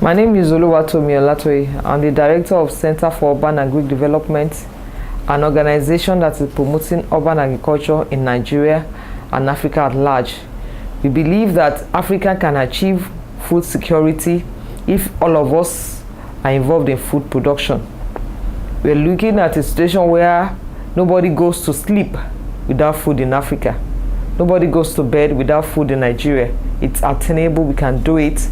My name is Oluwatomi Olatoye. I'm the Director of Center for Urban and Agric Development, an organization that is promoting urban agriculture in Nigeria and Africa at large. We believe that Africa can achieve food security if all of us are involved in food production. We're looking at a situation where nobody goes to sleep without food in Africa. Nobody goes to bed without food in Nigeria. It's attainable, we can do it.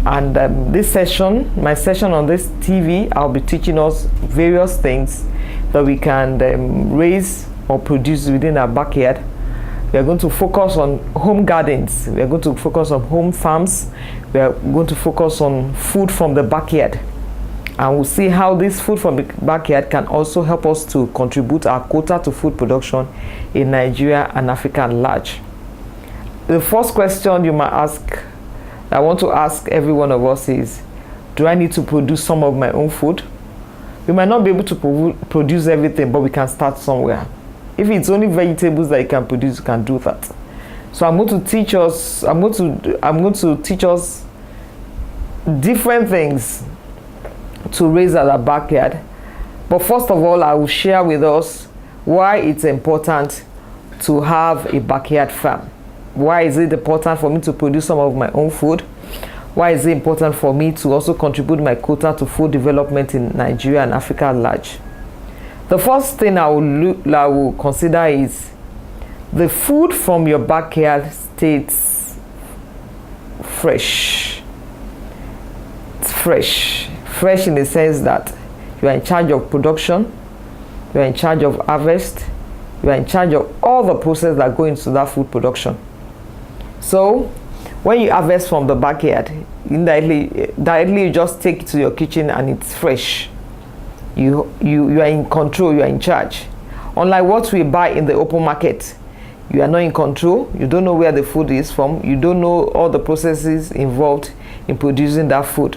And this session, my session on this TV, I'll be teaching us various things that we can raise or produce within our backyard. We are going to focus on home gardens. We are going to focus on home farms. We are going to focus on food from the backyard. And we'll see how this food from the backyard can also help us to contribute our quota to food production in Nigeria and Africa at large. The first question you might ask, I want to ask every one of us is, do I need to produce some of my own food? We might not be able to produce everything, but we can start somewhere. If it's only vegetables that you can produce, you can do that. So I'm going to teach us, I'm going to teach us different things to raise at our backyard. But first of all, I will share with us why it's important to have a backyard farm. Why is it important for me to produce some of my own food? Why is it important for me to also contribute my quota to food development in Nigeria and Africa at large? The first thing I will consider is the food from your backyard stays fresh. It's fresh. Fresh in the sense that you are in charge of production, you are in charge of harvest, you are in charge of all the processes that go into that food production. So when you harvest from the backyard, directly you just take it to your kitchen and it's fresh. You are in control, you are in charge. Unlike what we buy in the open market, you are not in control, you don't know where the food is from, you don't know all the processes involved in producing that food.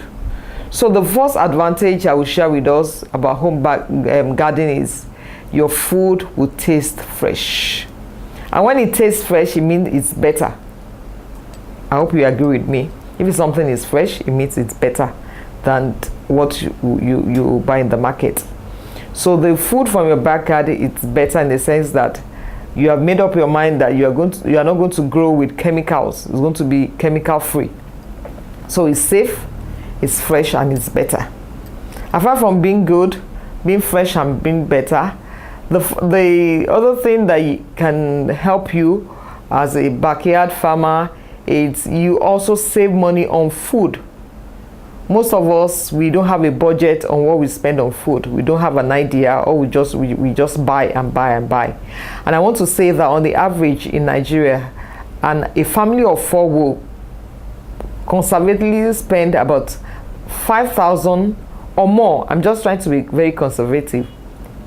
So the first advantage I will share with us about home gardening is your food will taste fresh. And when it tastes fresh, it means it's better. I hope you agree with me. If something is fresh, it means it's better than what you buy in the market. So the food from your backyard, it's better in the sense that you have made up your mind that you are not going to grow with chemicals. It's going to be chemical free. So it's safe, it's fresh, and it's better. Apart from being good, being fresh and being better, the other thing that can help you as a backyard farmer is you also save money on food. Most of us, we don't have a budget on what we spend on food. We don't have an idea, or we just buy and buy and buy. And I want to say that on the average in Nigeria, and a family of 4 will conservatively spend about 5,000 or more. I'm just trying to be very conservative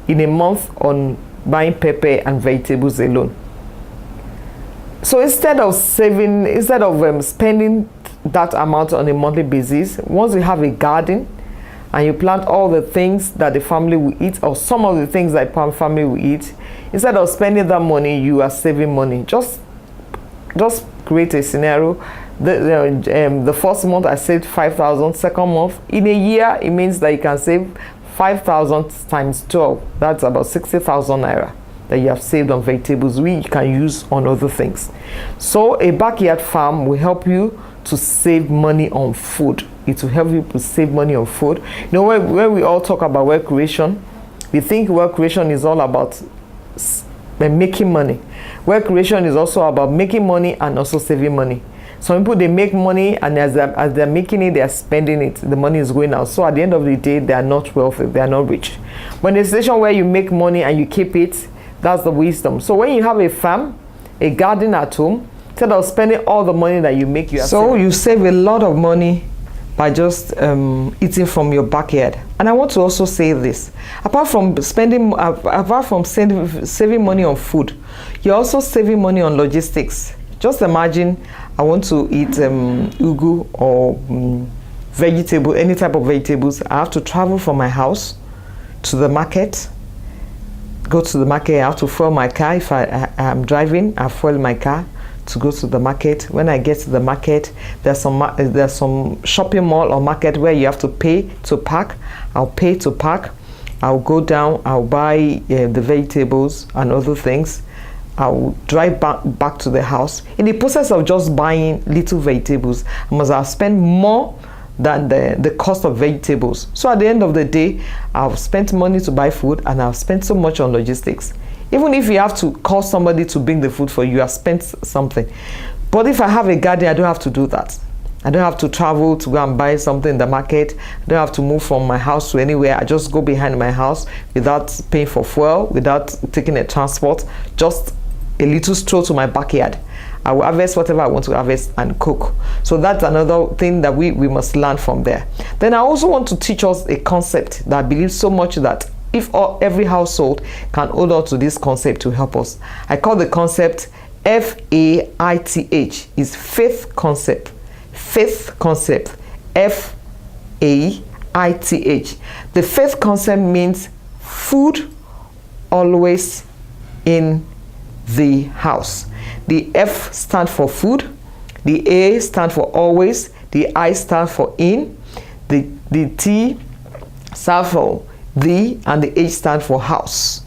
in a month on buying pepper and vegetables alone. So instead of spending that amount on a monthly basis, once you have a garden and you plant all the things that the family will eat, or some of the things that the family will eat, instead of spending that money, you are saving money. Just create a scenario. The first month I saved 5,000. Second month, in a year, it means that you can save 5,000 times 12. That's about 60,000 naira that you have saved on vegetables, which you can use on other things. So a backyard farm will help you to save money on food. It will help you to save money on food. You know, when we all talk about wealth creation, we think wealth creation is all about making money. Wealth creation is also about making money and also saving money. Some people, they make money, and as they're making it, they're spending it. The money is going out. So at the end of the day, they are not wealthy, they are not rich. But in a situation where you make money and you keep it, that's the wisdom. So when you have a farm, a garden at home, instead of spending all the money that you make, you save a lot of money by just eating from your backyard. And I want to also say this: apart from saving money on food, you're also saving money on logistics. Just imagine I want to eat ugu or vegetable, any type of vegetables. I have to travel from my house to the market. Go to the market, I have to fuel my car. If I'm driving, I fuel my car to go to the market. When I get to the market, there's some shopping mall or market where you have to pay to park. I'll pay to park. I'll go down, I'll buy the vegetables and other things. I'll drive back to the house. In the process of just buying little vegetables, I must have spent more than the cost of vegetables. So at the end of the day, I've spent money to buy food, and I've spent so much on logistics. Even if you have to call somebody to bring the food for you, you have spent something. But if I have a garden, I don't have to do that. I don't have to travel to go and buy something in the market. I don't have to move from my house to anywhere. I just go behind my house without paying for fuel, without taking a transport, just a little stroll to my backyard. I will harvest whatever I want to harvest and cook. So that's another thing that we must learn from there. Then I also want to teach us a concept that I believe so much that if every household can hold on to this concept to help us. I call the concept FAITH, is faith concept. Faith concept, FAITH. The faith concept means food always in the house. The F stands for food, the A stands for always, the I stands for in, the T stands for the, and the H stands for house.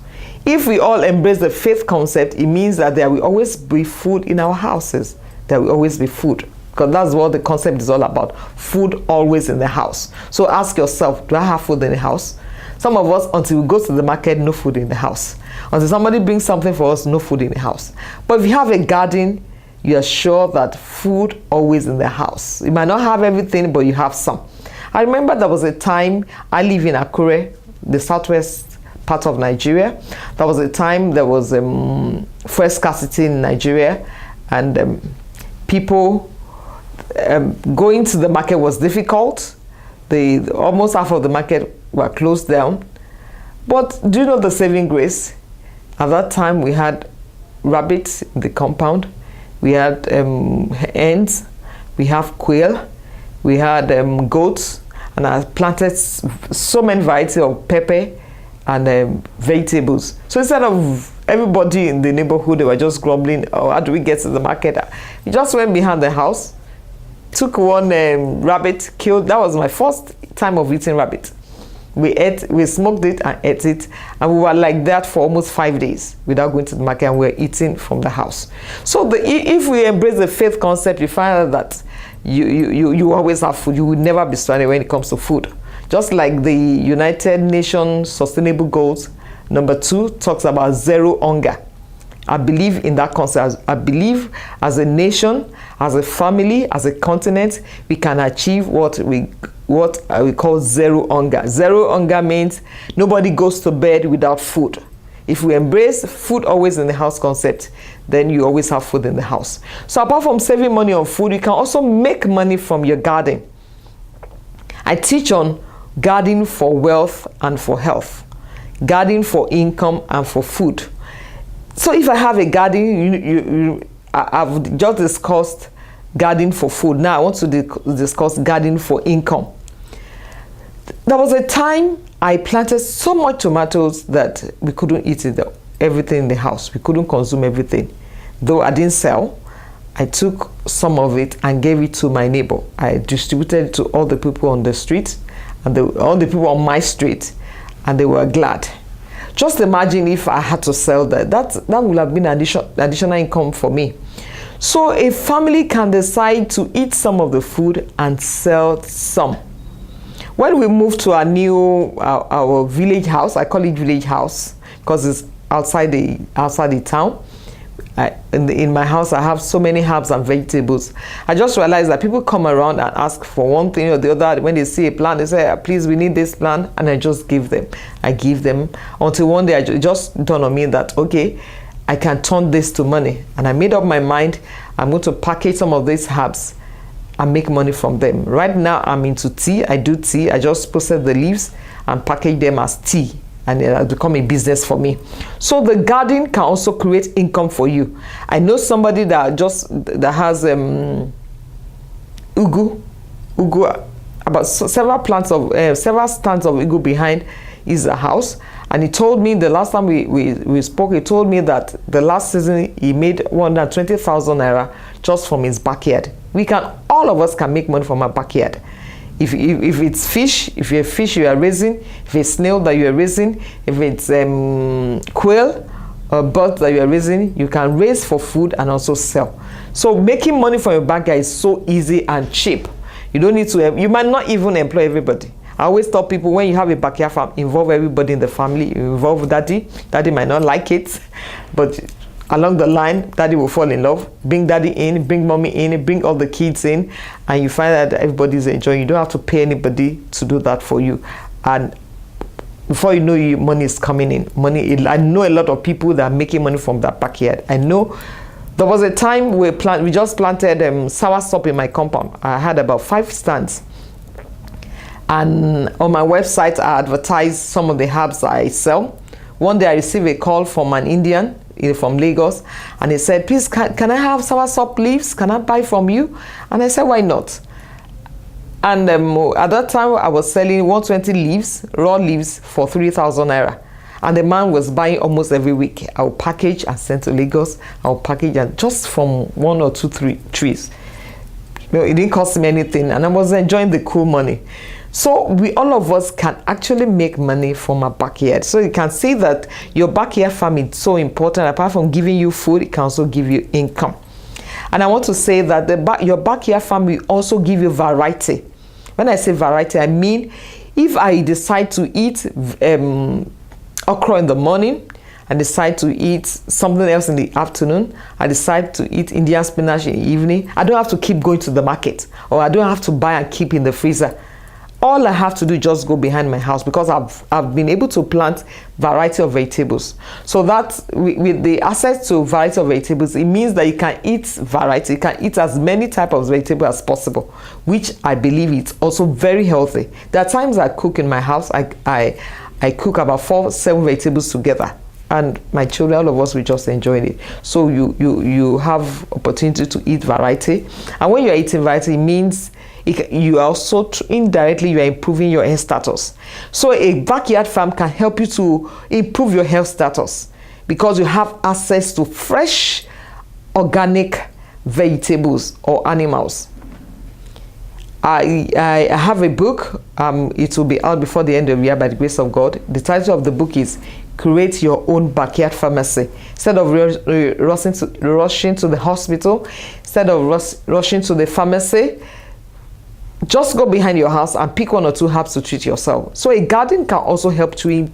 If we all embrace the faith concept, it means that there will always be food in our houses. There will always be food, because that's what the concept is all about. Food always in the house. So ask yourself, do I have food in the house? Some of us, until we go to the market, no food in the house. Until somebody brings something for us, no food in the house. But if you have a garden, you are sure that food always in the house. You might not have everything, but you have some. I remember there was a time, I live in Akure, the southwest part of Nigeria. There was a time there was fuel scarcity in Nigeria, and people going to the market was difficult. Almost half of the market were closed down. But do you know the saving grace? At that time, we had rabbits in the compound, we had hens, we have quail, we had goats, and I planted so many varieties of pepper and vegetables. So instead of everybody in the neighborhood, they were just grumbling, oh, how do we get to the market? We just went behind the house, took one rabbit, killed. That was my first time of eating rabbit. We smoked it and ate it, and we were like that for almost 5 days without going to the market, and we were eating from the house. So if we embrace the faith concept, you find out that you always have food. You will never be stranded when it comes to food. Just like the United Nations Sustainable Goals, number 2 talks about zero hunger. I believe in that concept. I believe as a nation, as a family, as a continent, we can achieve what we call zero hunger. Zero hunger means nobody goes to bed without food. If we embrace food always in the house concept, then you always have food in the house. So apart from saving money on food, you can also make money from your garden. I teach on gardening for wealth and for health, gardening for income and for food. So if I have a garden, I've just discussed gardening for food. Now I want to discuss gardening for income. There was a time I planted so much tomatoes that we couldn't eat everything in the house. We couldn't consume everything. Though I didn't sell, I took some of it and gave it to my neighbor. I distributed it to all the people on the street, and all the people on my street, and they were glad. Just imagine if I had to sell that. That would have been additional income for me. So a family can decide to eat some of the food and sell some. When we moved to our village house, I call it village house because it's outside the town. In my house, I have so many herbs and vegetables. I just realized that people come around and ask for one thing or the other. When they see a plant, they say, please, we need this plant. And I just give them. I give them until one day it just dawned on me that, okay, I can turn this to money. And I made up my mind, I'm going to package some of these herbs and make money from them. Right now, I'm into tea. I do tea. I just process the leaves and package them as tea. And it has become a business for me. So the garden can also create income for you. I know somebody that has ugu, about several stands of ugu behind his house, And he told me the last time we spoke, he told me that the last season he made 120,000 naira just from his backyard. All of us can make money from our backyard. If it's fish, if you're a fish you are raising, if it's snail that you are raising, if it's quail or bird that you are raising, you can raise for food and also sell. So making money from your backyard is so easy and cheap. You don't need to, you might not even employ everybody. I always tell people, when you have a backyard farm, involve everybody in the family. You involve daddy. Daddy might not like it, but along the line, daddy will fall in love. Bring daddy in, bring mommy in, bring all the kids in, and you find that everybody's enjoying. You don't have to pay anybody to do that for you. And before you know, money is coming in. I know a lot of people that are making money from that backyard. I know there was a time we just planted soursop in my compound. I had about 5 stands. And on my website, I advertise some of the herbs I sell. One day I received a call from an Indian from Lagos, and he said, please, can I have soursop leaves? Can I buy from you? And I said, why not? And at that time, I was selling 120 leaves, raw leaves, for 3,000 naira. And the man was buying almost every week. I would package and send to Lagos. I would package, and just from 1 or 2 trees. It didn't cost me anything, and I was enjoying the cool money. So all of us can actually make money from our backyard. So you can see that your backyard farm is so important. Apart from giving you food, it can also give you income. And I want to say that your backyard farm will also give you variety. When I say variety, I mean if I decide to eat okra in the morning, I decide to eat something else in the afternoon, I decide to eat Indian spinach in the evening, I don't have to keep going to the market, or I don't have to buy and keep in the freezer. All I have to do is just go behind my house, because I've been able to plant variety of vegetables. So that with the access to variety of vegetables, it means that you can eat variety. You can eat as many types of vegetables as possible, which I believe is also very healthy. There are times I cook in my house. I cook about 4-7 vegetables together, and my children, all of us, we just enjoy it. So you have opportunity to eat variety, and when you're eating variety, it means you are also indirectly you are improving your health status. So a backyard farm can help you to improve your health status, because you have access to fresh organic vegetables or animals. I have a book. It will be out before the end of the year by the grace of God. The title of the book is Create Your Own Backyard Pharmacy. Instead of rushing to the hospital, instead of rushing to the pharmacy, just go behind your house and pick 1 or 2 herbs to treat yourself. So a garden can also help to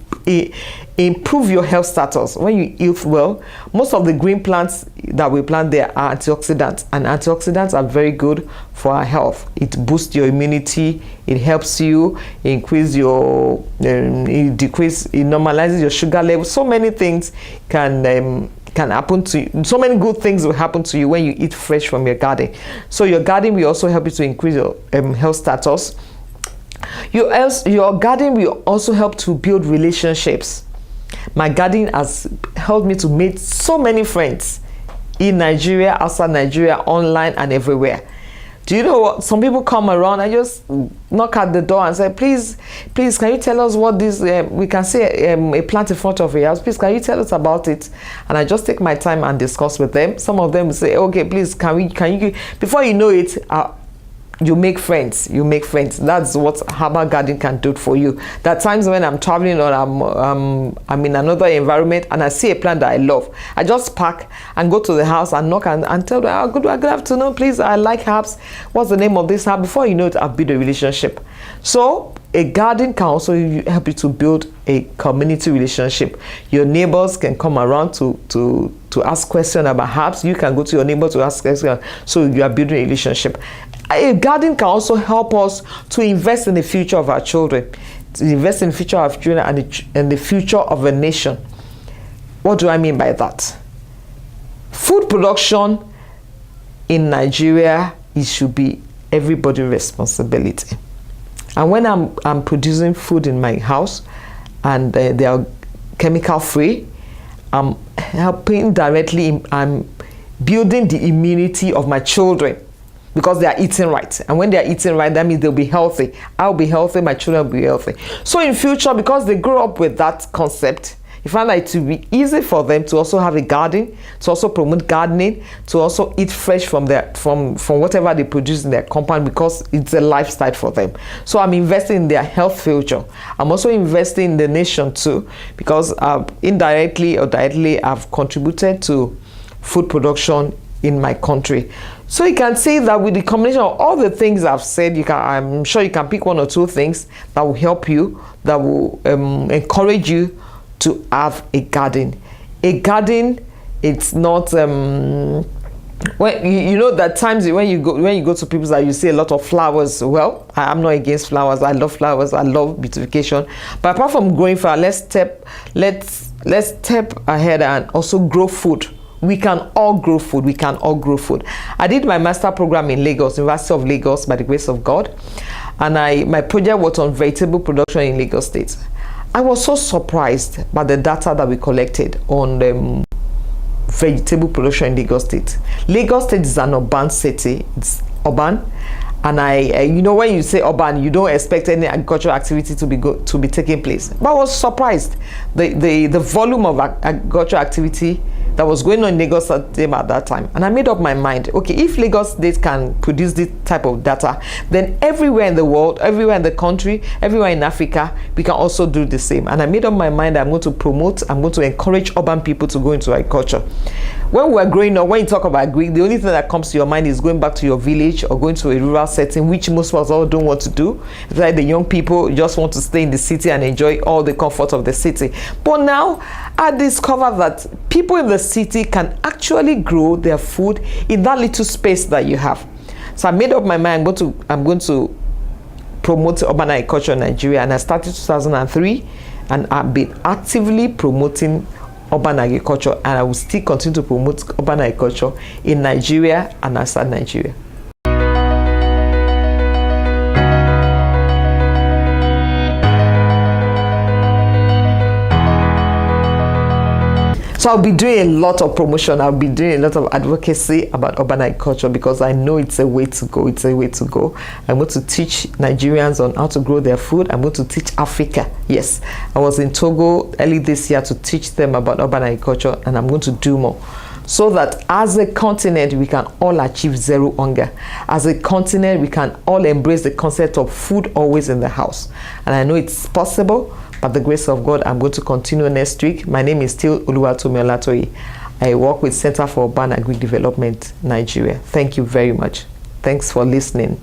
improve your health status. When you eat well, most of the green plants that we plant there are antioxidants, and antioxidants are very good for our health. It boosts your immunity, it helps you increase your, it normalizes your sugar level. So many things can happen to you. So many good things will happen to you when you eat fresh from your garden. So your garden will also help you to increase your health status. Your garden will also help to build relationships. My garden has helped me to make so many friends in Nigeria, outside Nigeria, online and everywhere. Do you know what? Some people come around, I just knock at the door and say, please, can you tell us what this, we can see a plant in front of your house, please, can you tell us about it? And I just take my time and discuss with them. Some of them will say, okay, please, can you, before you know it, you make friends. That's what herbal garden can do for you. There are times when I'm traveling or I'm in another environment and I see a plant that I love. I just pack and go to the house and knock and tell them, good afternoon, please, I like herbs. What's the name of this herb? Before you know it, I've built a relationship. So a garden can also help you to build a community relationship. Your neighbors can come around to ask questions about herbs. You can go to your neighbor to ask questions. So you are building a relationship. A garden can also help us to invest in the future of our children, to invest in the future of our children and the future of a nation. What do I mean by that? Food production in Nigeria, it should be everybody's responsibility. And when I'm producing food in my house and they are chemical free, I'm helping directly, I'm building the immunity of my children. because they are eating right. And when they are eating right, that means they'll be healthy. I'll be healthy, my children will be healthy. So in future, because they grow up with that concept, you find that it will be easy for them to also have a garden, to also promote gardening, to also eat fresh from whatever they produce in their compound, because it's a lifestyle for them. So I'm investing in their health future. I'm also investing in the nation too, because indirectly or directly I've contributed to food production in my country. So you can see that with the combination of all the things I've said, I'm sure you can pick one or two things that will help you, that will encourage you to have a garden. A garden, it's not when you know that times when you go to people's that you see a lot of flowers. Well, I'm not against flowers. I love flowers. I love beautification. But apart from growing flowers, let's step ahead and also grow food. We can all grow food. We can all grow food. I did my master program in Lagos, University of Lagos, by the grace of God, and my project was on vegetable production in Lagos State. I was so surprised by the data that we collected on vegetable production in Lagos State. Lagos State is an urban city. It's urban, and you know, when you say urban, you don't expect any agricultural activity to be taking place. But I was surprised the volume of agricultural activity that was going on in Lagos State at that time. And I made up my mind, okay, if Lagos State can produce this type of data, then everywhere in the world, everywhere in the country, everywhere in Africa, we can also do the same. And I made up my mind that I'm going to encourage urban people to go into agriculture. When we're growing up, when you talk about agric, the only thing that comes to your mind is going back to your village or going to a rural setting, which most of us all don't want to do. It's like the young people just want to stay in the city and enjoy all the comfort of the city. But now I discovered that people in the city can actually grow their food in that little space that you have. So I made up my mind, I'm going to promote urban agriculture in Nigeria, and I started 2003, and I've been actively promoting urban agriculture, and I will still continue to promote urban agriculture in Nigeria and outside Nigeria. So I'll be doing a lot of promotion. I'll be doing a lot of advocacy about urban agriculture, because I know it's a way to go. It's a way to go. I'm going to teach Nigerians on how to grow their food. I'm going to teach Africa. Yes, I was in Togo early this year to teach them about urban agriculture, and I'm going to do more, so that as a continent we can all achieve zero hunger. As a continent we can all embrace the concept of food always in the house. And I know it's possible. By the grace of God, I'm going to continue next week. My name is still Oluwatomi Olatoye. I work with Center for Urban Agric Development, Nigeria. Thank you very much. Thanks for listening.